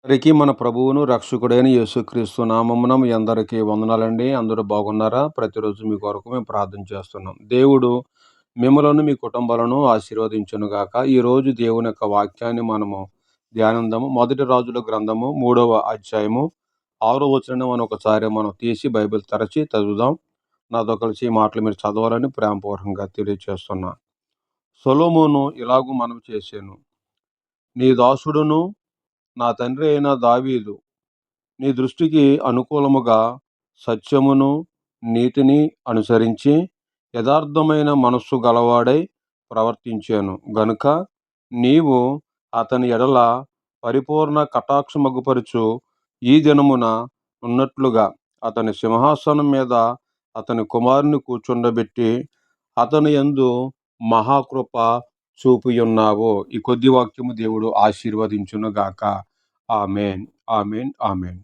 అందరికీ మన ప్రభువును, రక్షకుడైన యేసుక్రీస్తు నామమున మీ అందరికీ వందనాలండి. అందరూ బాగున్నారా? ప్రతిరోజు మీ కొరకు మేము ప్రార్థన చేస్తున్నాం. దేవుడు మిమ్మలను, మీ కుటుంబాలను ఆశీర్వదించునుగాక. ఈరోజు దేవుని యొక్క వాక్యాన్ని మనము ధ్యానిద్దాము. మొదటి రాజుల గ్రంథము 3వ అధ్యాయము 6వ వచనాన్ని మనం తీసి బైబిల్ తెరచి చదువుదాం. నాతో కలిసి ఈ మాటలు మీరు చదవాలని ప్రేమపూర్వకంగా తెలియజేస్తున్నా. సొలొమోను ఇలాగు మనవి చేశాను. నీ దాసుడును నా తండ్రి అయిన దావీదు నీ దృష్టికి అనుకూలముగా సత్యమును నీతిని అనుసరించి యథార్థమైన మనస్సు గలవాడై ప్రవర్తించాను గనుక నీవు అతని ఎడల పరిపూర్ణ కటాక్షమగుపరుచు ఈ దినమున ఉన్నట్లుగా అతని సింహాసనం మీద అతని కుమారుని కూర్చుండబెట్టి అతని యందు మహాకృప చూపియున్నావు. ఈ కొద్ది వాక్యము దేవుడు ఆశీర్వదించునుగాక. Amen, amen, amen.